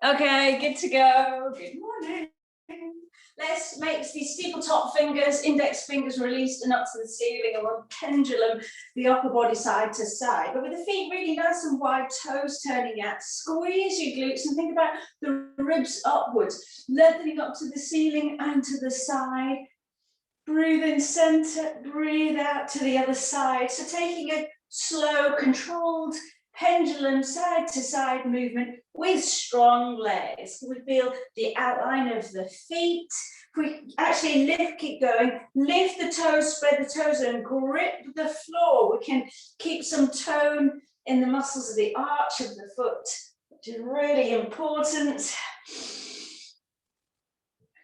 Okay, good to go. Good morning. Let's make these steeple top fingers, index fingers released and up to the ceiling, and we'll pendulum the upper body side to side. But with the feet really nice and wide, toes turning out. Squeeze your glutes and think about the ribs upwards, lengthening up to the ceiling and to the side. Breathe in center, breathe out to the other side. So taking a slow, controlled pendulum side to side movement with strong legs. We feel the outline of the feet. We actually lift, keep going, lift the toes, spread the toes and grip the floor. We can keep some tone in the muscles of the arch of the foot, which is really important.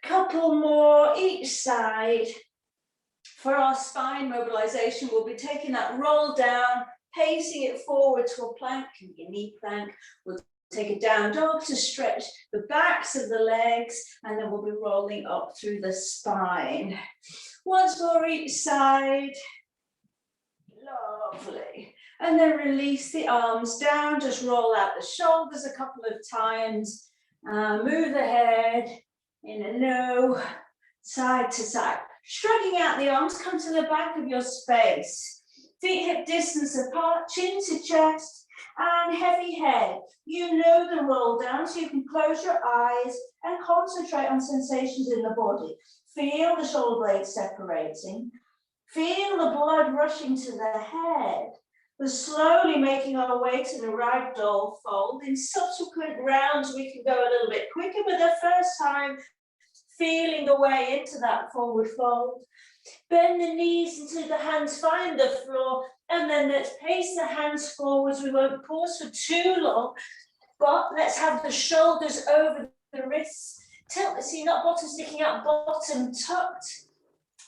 A couple more each side. For our spine mobilization, we'll be taking that roll down, pacing it forward to a plank, can be a knee plank. We'll take a down dog to stretch the backs of the legs, and then we'll be rolling up through the spine. Once more each side. Lovely. And then release the arms down, just roll out the shoulders a couple of times. Move the head in a no, side to side. Shrugging out the arms, come to the back of your space. Feet hip distance apart, chin to chest, and heavy head. You know the roll down, so you can close your eyes and concentrate on sensations in the body. Feel the shoulder blades separating. Feel the blood rushing to the head. We're slowly making our way to the ragdoll fold. In subsequent rounds, we can go a little bit quicker, but the first time, feeling the way into that forward fold. Bend the knees until the hands find the floor, and then let's pace the hands forwards. We won't pause for too long, but let's have the shoulders over the wrists. Tilt, so you're not bottom sticking out, bottom tucked.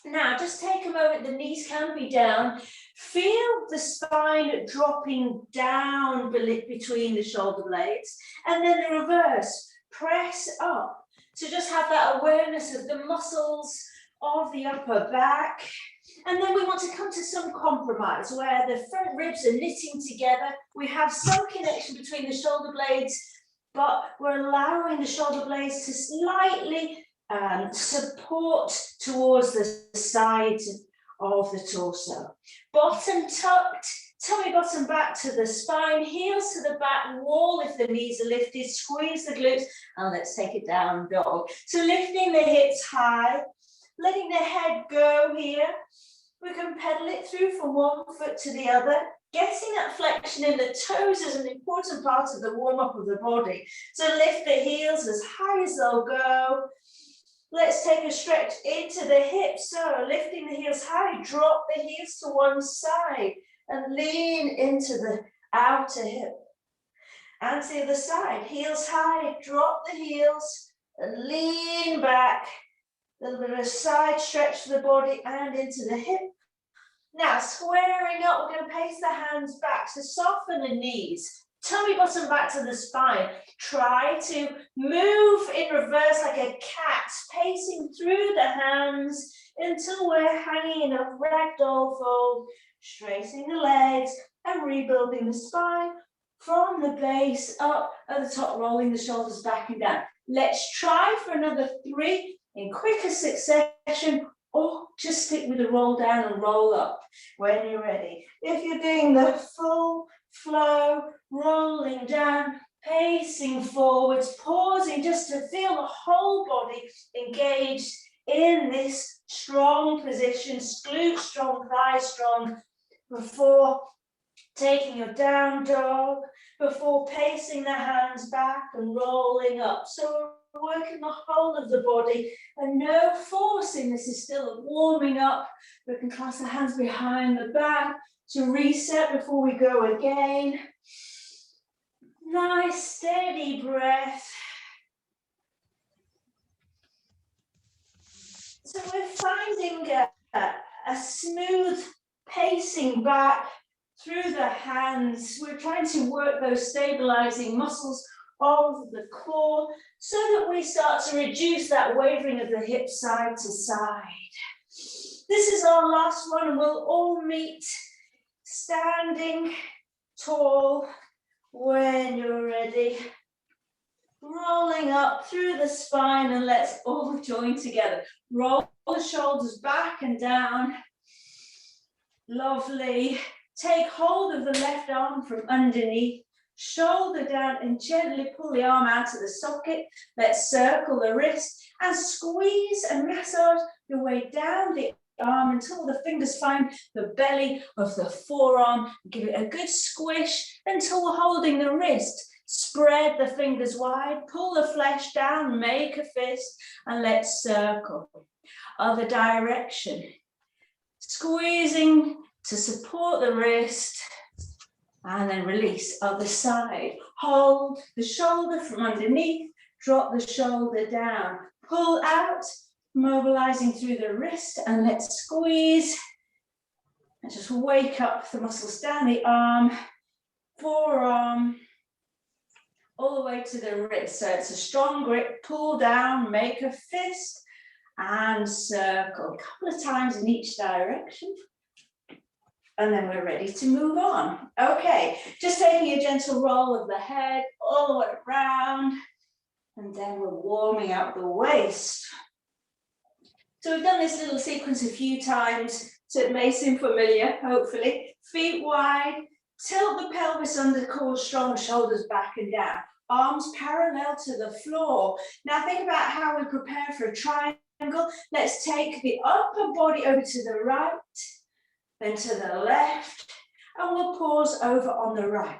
Now, just take a moment, the knees can be down. Feel the spine dropping down between the shoulder blades, and then the reverse, press up. So just have that awareness of the muscles of the upper back. And then we want to come to some compromise where the front ribs are knitting together. We have some connection between the shoulder blades, but we're allowing the shoulder blades to slightly support towards the sides of the torso. Bottom tucked, tummy bottom back to the spine, heels to the back wall if the knees are lifted, squeeze the glutes, and let's take it down dog. So lifting the hips high, letting the head go here. We can pedal it through from one foot to the other. Getting that flexion in the toes is an important part of the warm-up of the body. So lift the heels as high as they'll go. Let's take a stretch into the hips. So lifting the heels high, drop the heels to one side and lean into the outer hip. And to the other side, heels high, drop the heels and lean back. A little bit of a side stretch to the body and into the hip. Now, squaring up, we're going to pace the hands back, so soften the knees. Tummy bottom back to the spine. Try to move in reverse like a cat, pacing through the hands until we're hanging in a ragdoll fold, straightening the legs and rebuilding the spine from the base up at the top, rolling the shoulders back and down. Let's try for another 3 in quicker succession, or just stick with the roll down and roll up when you're ready. If you're doing the full flow, rolling down, pacing forwards, pausing just to feel the whole body engaged in this strong position, glutes strong, thighs strong, before taking your down dog, before pacing the hands back and rolling up. So we're working the whole of the body and no forcing. This is still a warming up. We can clasp the hands behind the back to reset before we go again. Nice steady breath. So we're finding a smooth pacing back through the hands. We're trying to work those stabilizing muscles of the core so that we start to reduce that wavering of the hips side to side. This is our last one, and we'll all meet standing tall when you're ready. Roll rolling up through the spine, and let's all join together. Roll the shoulders back and down. Lovely. Take hold of the left arm from underneath, shoulder down, and gently pull the arm out of the socket. Let's circle the wrist and squeeze and massage your way down the arm until the fingers find the belly of the forearm. Give it a good squish until we're holding the wrist. Spread the fingers wide, pull the flesh down, make a fist, and let's circle. Other direction. Squeezing to support the wrist, and then release. Other side. Hold the shoulder from underneath, drop the shoulder down, pull out, mobilizing through the wrist, and let's squeeze. And just wake up the muscles down the arm, forearm, all the way to the wrist. So it's a strong grip, pull down, make a fist, and circle. A couple of times in each direction. And then we're ready to move on. Okay, just taking a gentle roll of the head all the way around. And then we're warming up the waist. So we've done this little sequence a few times, so it may seem familiar, hopefully. Feet wide, tilt the pelvis under, core strong, shoulders back and down. Arms parallel to the floor. Now think about how we prepare for a triangle. Let's take the upper body over to the right, then to the left, and we'll pause over on the right.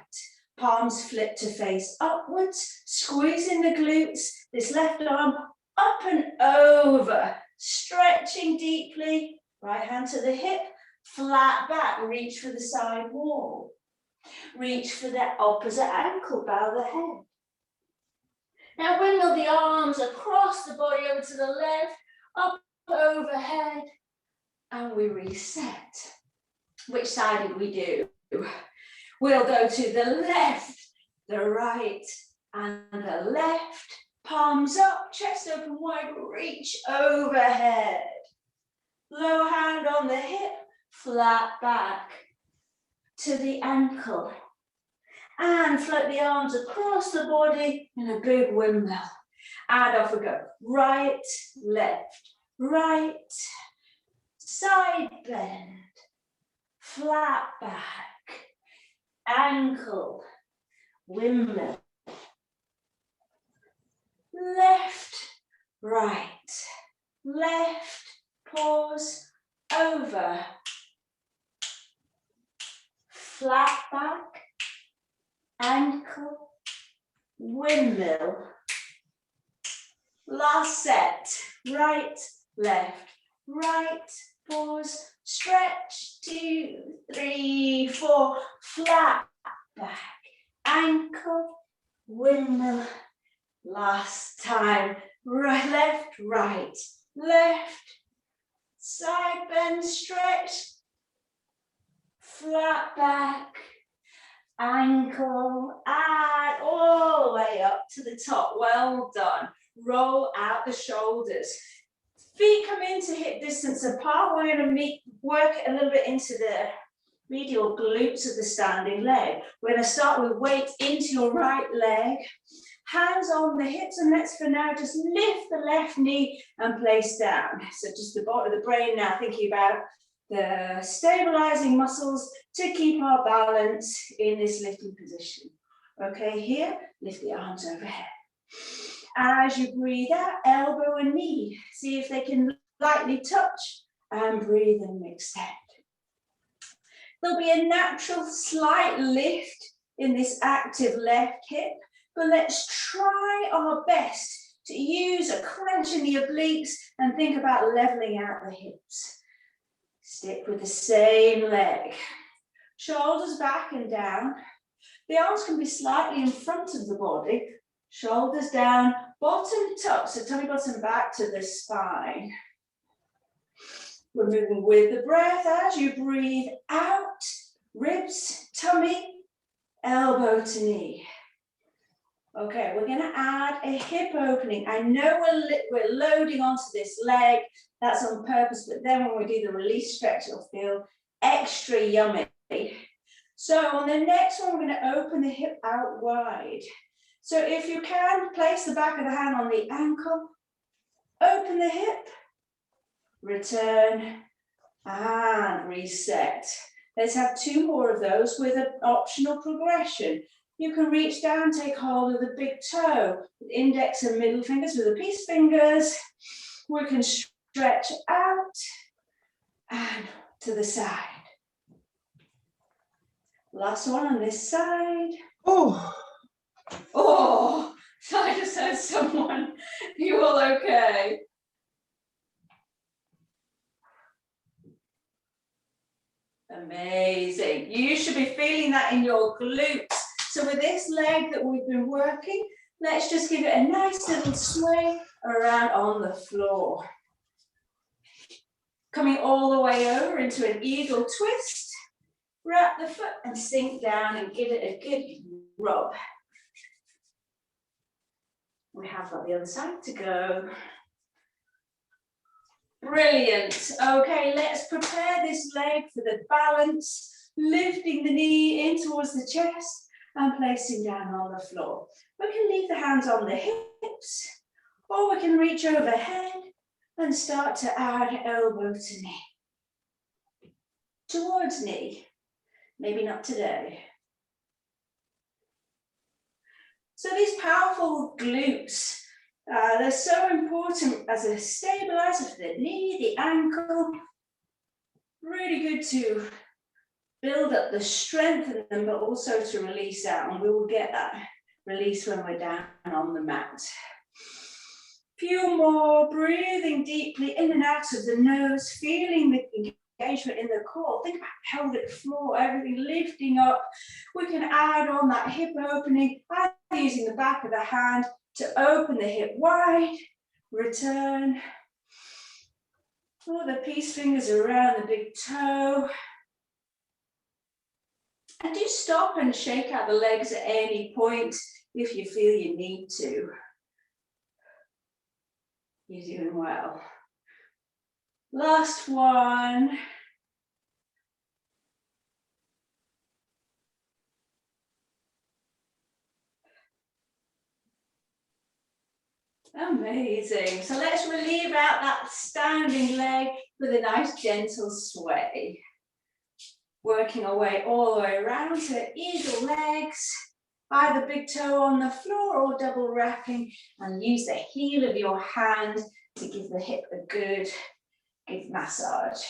Palms flip to face upwards, squeezing the glutes, this left arm up and over, stretching deeply, right hand to the hip, flat back, reach for the side wall. Reach for the opposite ankle, bow the head. Now windmill the arms across the body over to the left, up overhead, and we reset. Which side did we do? We'll go to the left, the right, and the left. Palms up, chest open wide, reach overhead. Low hand on the hip, flat back to the ankle. And float the arms across the body in a big windmill. And off we go. Right, left, right, side bend, flat back, ankle, windmill. Left, right, left, pause, over, flat back, ankle, windmill. Last set, right, left, right, pause, stretch, 2, 3, 4, flat back, ankle, windmill. Last time, right, left, side bend, stretch, flat back, ankle, and all the way up to the top. Well done. Roll out the shoulders. Feet come into hip distance apart. We're going to work a little bit into the medial glutes of the standing leg. We're going to start with weight into your right leg. Hands on the hips, and let's for now just lift the left knee and place down. So just the bottom of the brain now thinking about the stabilizing muscles to keep our balance in this lifting position. Okay, here, lift the arms overhead. As you breathe out, elbow and knee. See if they can lightly touch, and breathe and extend. There'll be a natural slight lift in this active left hip, but let's try our best to use a crunch in the obliques and think about leveling out the hips. Stick with the same leg. Shoulders back and down. The arms can be slightly in front of the body. Shoulders down, bottom tuck, so tummy bottom back to the spine. We're moving with the breath as you breathe out, ribs, tummy, elbow to knee. Okay, we're going to add a hip opening. I know we're loading onto this leg. That's on purpose, but then when we do the release stretch, it'll feel extra yummy. So on the next one, we're going to open the hip out wide. So if you can, place the back of the hand on the ankle, open the hip, return, and reset. Let's have 2 more of those with an optional progression. You can reach down, take hold of the big toe, with index and middle fingers with the peace fingers. We can stretch out and to the side. Last one on this side. Oh, Oh, I just heard someone. You all okay? Amazing. You should be feeling that in your glutes. So with this leg that we've been working, let's just give it a nice little sway around on the floor. Coming all the way over into an eagle twist. Wrap the foot and sink down and give it a good rub. We have got the other side to go. Brilliant. Okay, let's prepare this leg for the balance, lifting the knee in towards the chest and placing down on the floor. We can leave the hands on the hips, or we can reach overhead and start to add elbow to knee. Towards knee, maybe not today. So these powerful glutes, they're so important as a stabilizer for the knee, the ankle. Really good to build up the strength in them, but also to release out. And we will get that release when we're down on the mat. Few more, breathing deeply in and out of the nose, feeling the engagement in the core. Think about pelvic floor, everything lifting up. We can add on that hip opening, using the back of the hand to open the hip wide, return. Pull the peace fingers around the big toe. And do stop and shake out the legs at any point if you feel you need to. You're doing well. Last one. Amazing. So let's relieve out that standing leg with a nice gentle sway. Working our way all the way around to eagle legs, either big toe on the floor or double wrapping, and use the heel of your hand to give the hip a good massage.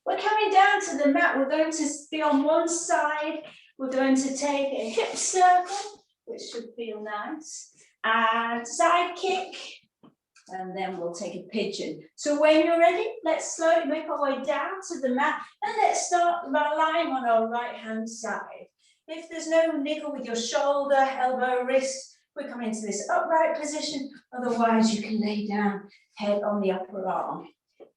We're coming down to the mat. We're going to be on one side. We're going to take a hip circle, which should feel nice, and side kick, and then we'll take a pigeon. So when you're ready, let's slowly make our way down to the mat, and let's start by lying on our right hand side. If there's no niggle with your shoulder, elbow, wrist, we come into this upright position. Otherwise, you can lay down, head on the upper arm.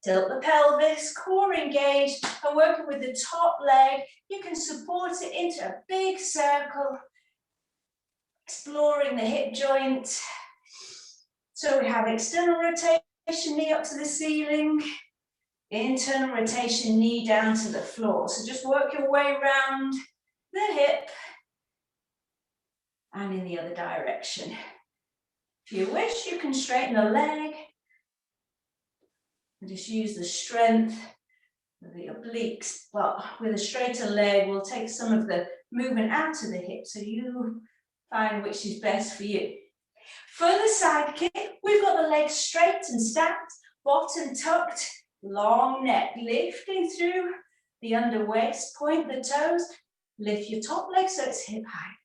Tilt the pelvis, core engaged, and working with the top leg, you can support it into a big circle, exploring the hip joint. So we have external rotation, knee up to the ceiling, internal rotation, knee down to the floor. So just work your way around the hip and in the other direction. If you wish, you can straighten the leg and just use the strength of the obliques. But with a straighter leg, we'll take some of the movement out of the hip, so you find which is best for you. For the side kick, we've got the legs straight and stacked, bottom tucked, long neck, lifting through the under waist, point the toes, lift your top leg so it's hip height.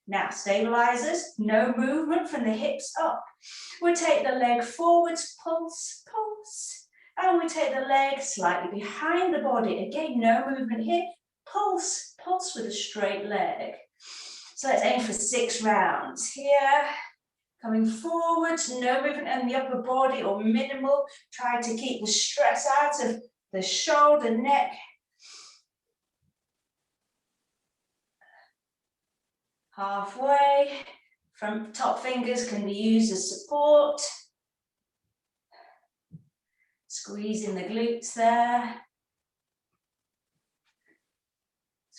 Now, stabilizers, no movement from the hips up. We take the leg forwards, pulse, pulse, and we take the leg slightly behind the body. Again, no movement here, pulse, pulse with a straight leg. So let's aim for 6 rounds here. Coming forward, no movement in the upper body or minimal. Try to keep the stress out of the shoulder, neck. Halfway. Front top fingers can be used as support. Squeezing the glutes there.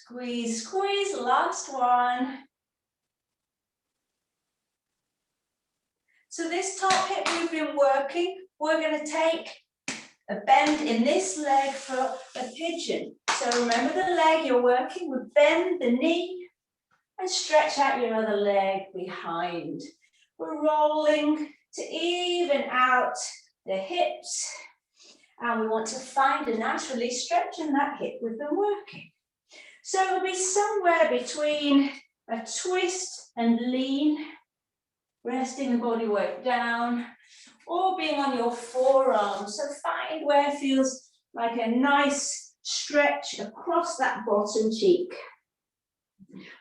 Squeeze, squeeze, last one. So this top hip we've been working, we're going to take a bend in this leg for a pigeon. So remember the leg you're working with, bend the knee and stretch out your other leg behind. We're rolling to even out the hips, and we want to find a nice release, stretch in that hip we've been working. So it'll be somewhere between a twist and lean, resting the body weight down, or being on your forearms. So find where it feels like a nice stretch across that bottom cheek.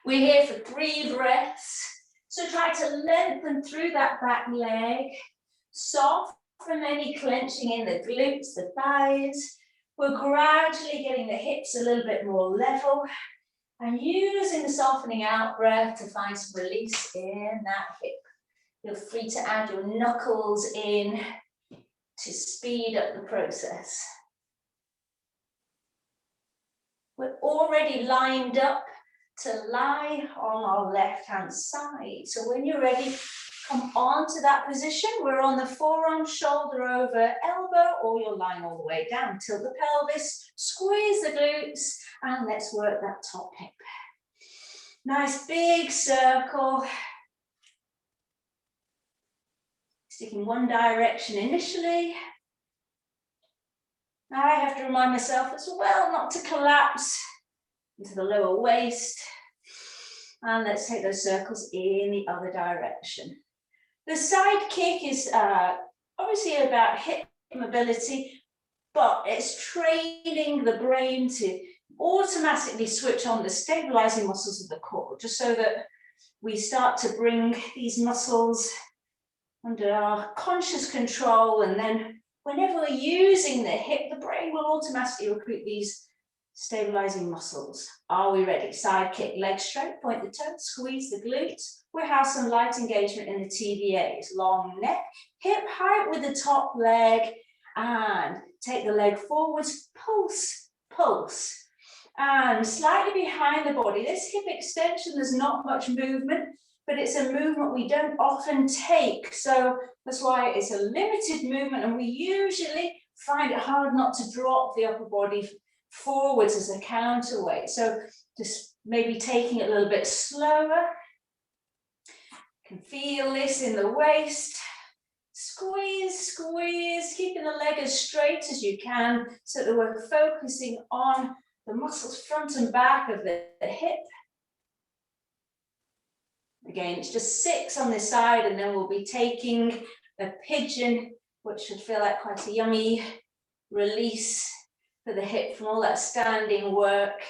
We're here for 3 breaths. So try to lengthen through that back leg, soften any clenching in the glutes, the thighs. We're gradually getting the hips a little bit more level and using the softening out breath to find some release in that hip. Feel free to add your knuckles in to speed up the process. We're already lined up to lie on our left-hand side. So when you're ready, come on to that position. We're on the forearm, shoulder over elbow, or you're lying all the way down. Tilt the pelvis, squeeze the glutes, and let's work that top hip. Nice big circle. Sticking one direction initially. Now I have to remind myself as well not to collapse into the lower waist. And let's take those circles in the other direction. The side kick is obviously about hip mobility, but it's training the brain to automatically switch on the stabilizing muscles of the core, just so that we start to bring these muscles under our conscious control, and then whenever we're using the hip, the brain will automatically recruit these stabilizing muscles. Are we ready? Side kick, leg straight, point the toes, squeeze the glutes. We have some light engagement in the TVAs. Long neck, hip height with the top leg, and take the leg forwards, pulse, pulse. And slightly behind the body. This hip extension, there's not much movement, but it's a movement we don't often take. So that's why it's a limited movement, and we usually find it hard not to drop the upper body forwards as a counterweight. So just maybe taking it a little bit slower. You can feel this in the waist. Squeeze, squeeze, keeping the leg as straight as you can so that we're focusing on the muscles front and back of the hip. Again, it's just 6 on this side, and then we'll be taking a pigeon, which should feel like quite a yummy release for the hip from all that standing work.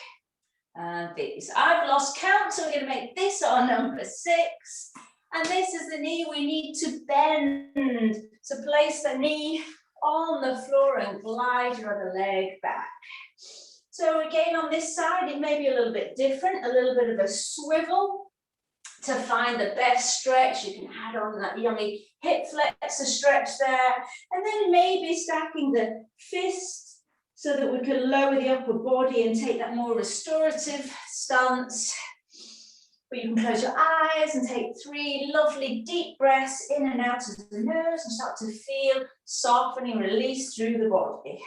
And these. I've lost count, so we're going to make this our number 6. And this is the knee we need to bend. So place the knee on the floor and glide your other leg back. So again, on this side, it may be a little bit different, a little bit of a swivel. To find the best stretch, you can add on that yummy hip flexor stretch there, and then maybe stacking the fists so that we can lower the upper body and take that more restorative stance. But you can close your eyes and take 3 lovely deep breaths in and out of the nose and start to feel softening release through the body.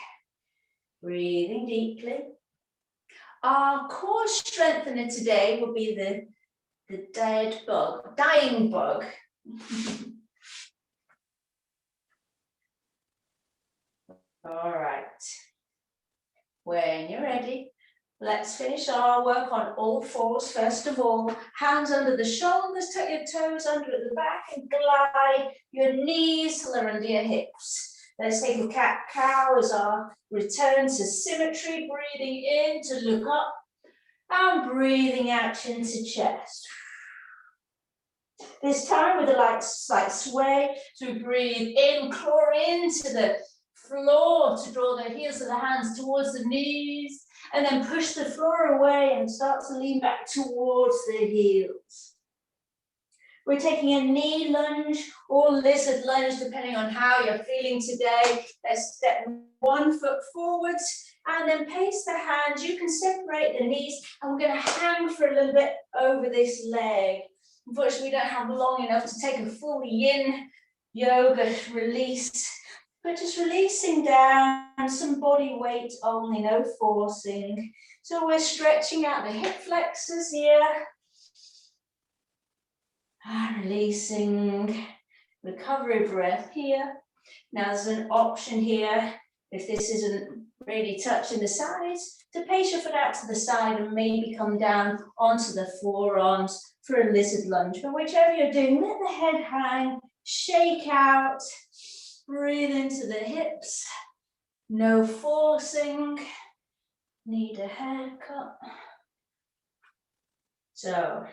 Breathing deeply. Our core strengthener today will be the dead bug, dying bug. All right. When you're ready, let's finish our work on all fours. First of all, hands under the shoulders, tuck your toes under at the back and glide your knees till they're under your hips. Let's take a cat-cow as our return to symmetry, breathing in to look up and breathing out into chest. This time with a light sway, so we breathe in, claw into the floor to draw the heels of the hands towards the knees, and then push the floor away and start to lean back towards the heels. We're taking a knee lunge or lizard lunge, depending on how you're feeling today. Let's step 1 foot forwards, And then place the hands, you can separate the knees, and we're going to hang for a little bit over this leg. Unfortunately, we don't have long enough to take a full yin yoga release, but just releasing down, some body weight only, no forcing. So we're stretching out the hip flexors here. And releasing, recovery breath here. Now there's an option here, if this isn't really touching the sides, to place your foot out to the side and maybe come down onto the forearms for a lizard lunge. But whichever you're doing, let the head hang, shake out, breathe into the hips, no forcing, need a haircut. So,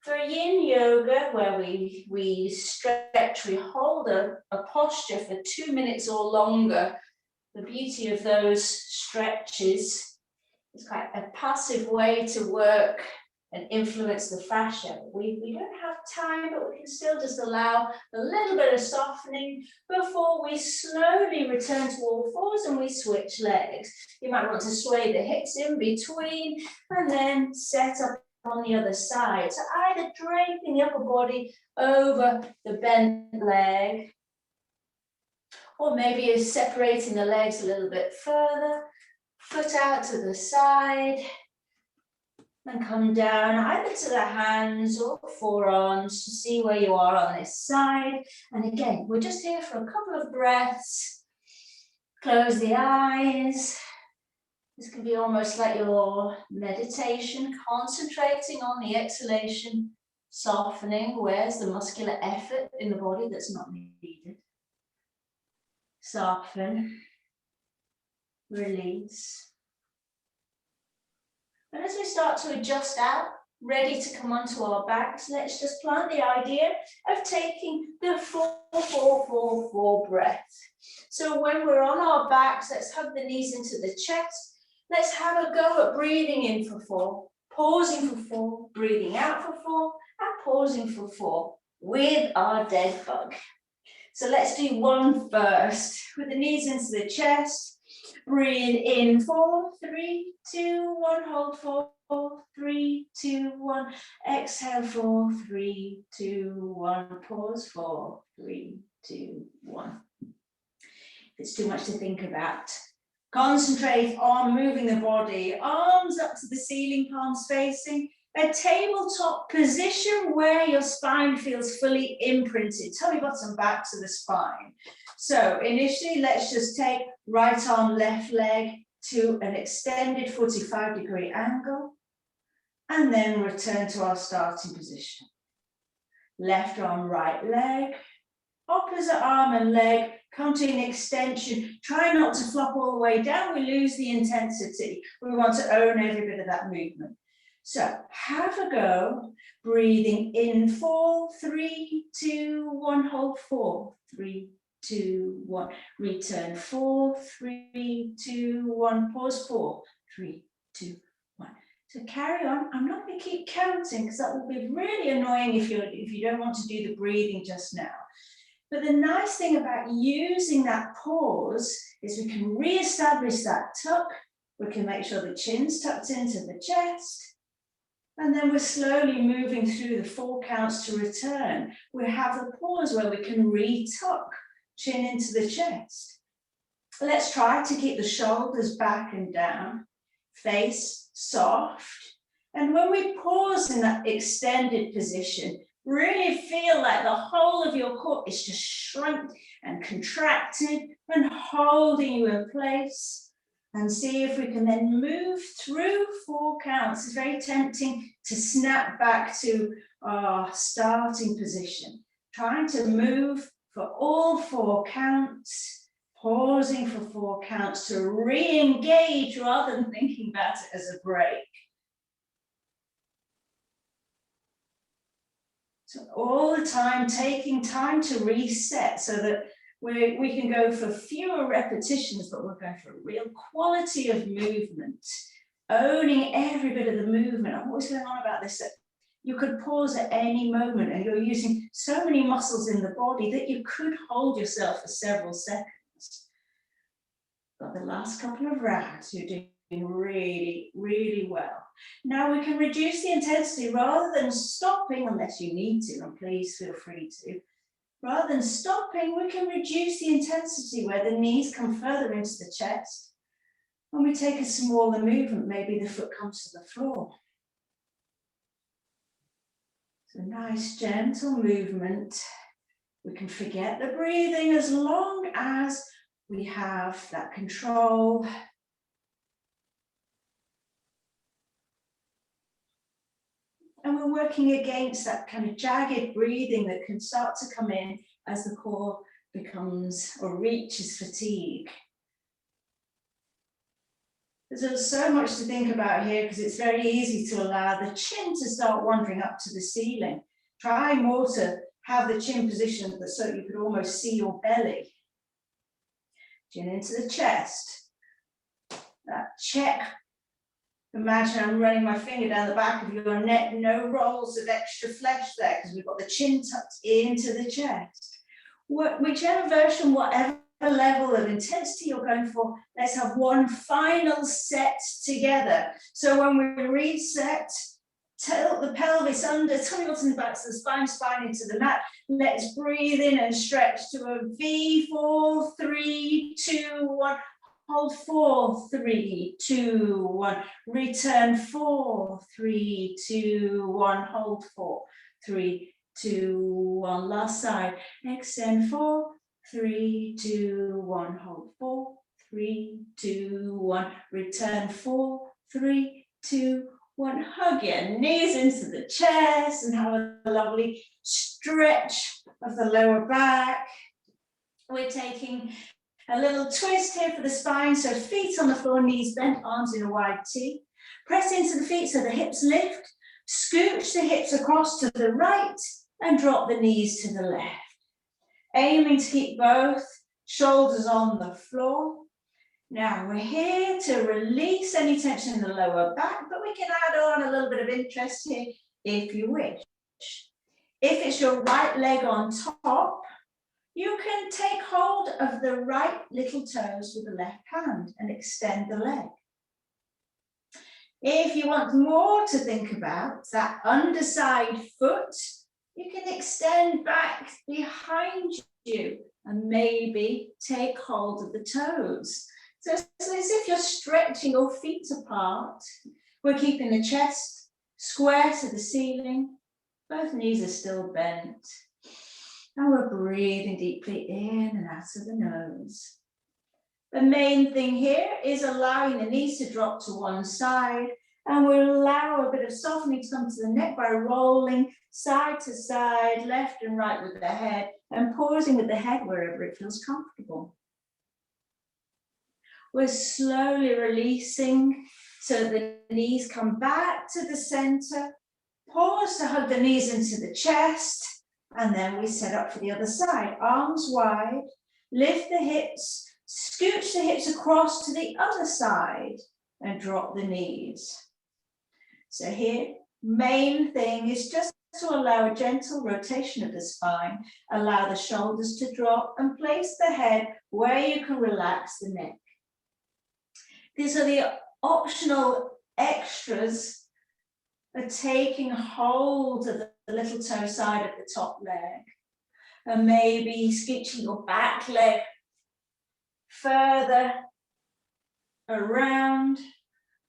for yin yoga, where we stretch, we hold a posture for 2 minutes or longer. The beauty of those stretches is quite a passive way to work and influence the fascia. We don't have time, but we can still just allow a little bit of softening before we slowly return to all fours and we switch legs. You might want to sway the hips in between and then set up on the other side. So either draping the upper body over the bent leg, or maybe you're separating the legs a little bit further, foot out to the side, and come down either to the hands or forearms to see where you are on this side. And again, we're just here for a couple of breaths. Close the eyes. This can be almost like your meditation, concentrating on the exhalation, softening. Where's the muscular effort in the body that's not needed? Soften, release. And as we start to adjust out, ready to come onto our backs, let's just plant the idea of taking the 4-4-4-4 breath. So when we're on our backs, let's hug the knees into the chest. Let's have a go at breathing in for 4, pausing for 4, breathing out for 4, and pausing for 4 with our dead bug. So let's do 1 first, with the knees into the chest. Breathe in 4, 3, 2, 1, hold 4, 3, 2, 1. Exhale 4, 3, 2, 1. Pause 4, 3, 2, 1. It's too much to think about. Concentrate on moving the body, arms up to the ceiling, palms facing. A tabletop position where your spine feels fully imprinted. Tummy bottom back to the spine. So initially, let's just take right arm, left leg to an extended 45-degree angle, and then return to our starting position. Left arm, right leg, opposite arm and leg, come to an extension. Try not to flop all the way down, we lose the intensity. We want to own every bit of that movement. So have a go, breathing in 4, 3, 2, 1, hold 4, 3, 2, 1, return 4, 3, 2, 1, pause 4, 3, 2, 1. So carry on. I'm not going to keep counting because that will be really annoying if you don't want to do the breathing just now. But the nice thing about using that pause is we can re-establish that tuck. We can make sure the chin's tucked into the chest. And then we're slowly moving through the 4 counts to return. We have the pause where we can re-tuck, chin into the chest. Let's try to keep the shoulders back and down, face soft. And when we pause in that extended position, really feel like the whole of your core is just shrunk and contracted and holding you in place. And see if we can then move through 4 counts. It's very tempting to snap back to our starting position. Trying to move for all 4 counts, pausing for 4 counts to re-engage rather than thinking about it as a break. So all the time, taking time to reset so that we can go for fewer repetitions, but we're going for a real quality of movement, owning every bit of the movement. I'm always going on about this, that you could pause at any moment and you're using so many muscles in the body that you could hold yourself for several seconds. Got the last couple of rounds. You're doing really, really well. Now we can reduce the intensity rather than stopping, unless you need to, and please feel free to. Rather than stopping, we can reduce the intensity where the knees come further into the chest. And we take a smaller movement, maybe the foot comes to the floor. So nice, gentle movement. We can forget the breathing as long as we have that control. And we're working against that kind of jagged breathing that can start to come in as the core becomes or reaches fatigue. There's so much to think about here because it's very easy to allow the chin to start wandering up to the ceiling. Try more to have the chin positioned so you could almost see your belly. Chin into the chest. That check. Imagine I'm running my finger down the back of your neck, no rolls of extra flesh there because we've got the chin tucked into the chest. Whichever version, whatever level of intensity you're going for, let's have one final set together. So when we reset, tilt the pelvis under, tummy button back to the spine into the mat. Let's breathe in and stretch to a V, 4, 3, 2, 1. Hold 4, 3, 2, 1. Return 4, 3, 2, 1. Hold 4, 3, 2, 1. Last side. Extend 4, 3, 2, 1. Hold 4, 3, 2, 1. Return 4, 3, 2, 1. Hug your knees into the chest and have a lovely stretch of the lower back. We're taking a little twist here for the spine, so feet on the floor, knees bent, arms in a wide T. Press into the feet so the hips lift. Scooch the hips across to the right and drop the knees to the left. Aiming to keep both shoulders on the floor. Now we're here to release any tension in the lower back, but we can add on a little bit of interest here if you wish. If it's your right leg on top, you can take hold of the right little toes with the left hand and extend the leg. If you want more to think about, that underside foot, you can extend back behind you and maybe take hold of the toes. So it's as if you're stretching your feet apart. We're keeping the chest square to the ceiling. Both knees are still bent. And we're breathing deeply in and out of the nose. The main thing here is allowing the knees to drop to one side, and we'll allow a bit of softening to come to the neck by rolling side to side, left and right with the head, and pausing with the head wherever it feels comfortable. We're slowly releasing so the knees come back to the center. Pause to hug the knees into the chest. And then we set up for the other side. Arms wide, lift the hips, scooch the hips across to the other side and drop the knees. So here, main thing is just to allow a gentle rotation of the spine, allow the shoulders to drop and place the head where you can relax the neck. These are the optional extras of taking hold of the little toe side of the top leg and maybe scooching your back leg further around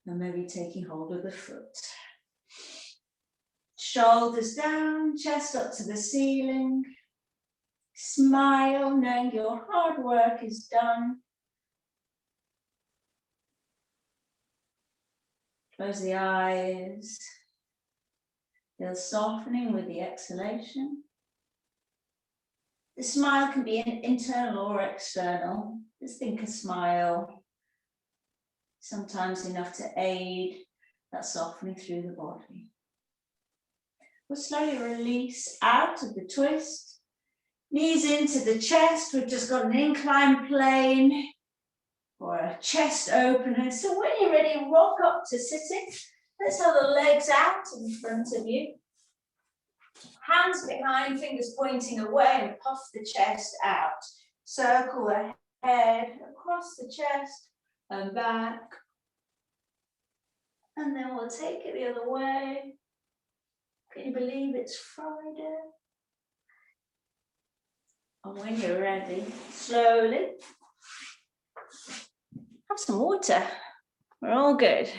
and maybe taking hold of the foot. Shoulders down, chest up to the ceiling. Smile, knowing your hard work is done. Close the eyes. Feel softening with the exhalation. The smile can be internal or external. Just think a smile. Sometimes enough to aid that softening through the body. We'll slowly release out of the twist. Knees into the chest. We've just got an inclined plane or a chest opener. So when you're ready, rock up to sitting. Let's have the legs out in front of you. Hands behind, fingers pointing away, and puff the chest out. Circle the head across the chest and back. And then we'll take it the other way. Can you believe it's Friday? And when you're ready, slowly have some water. We're all good.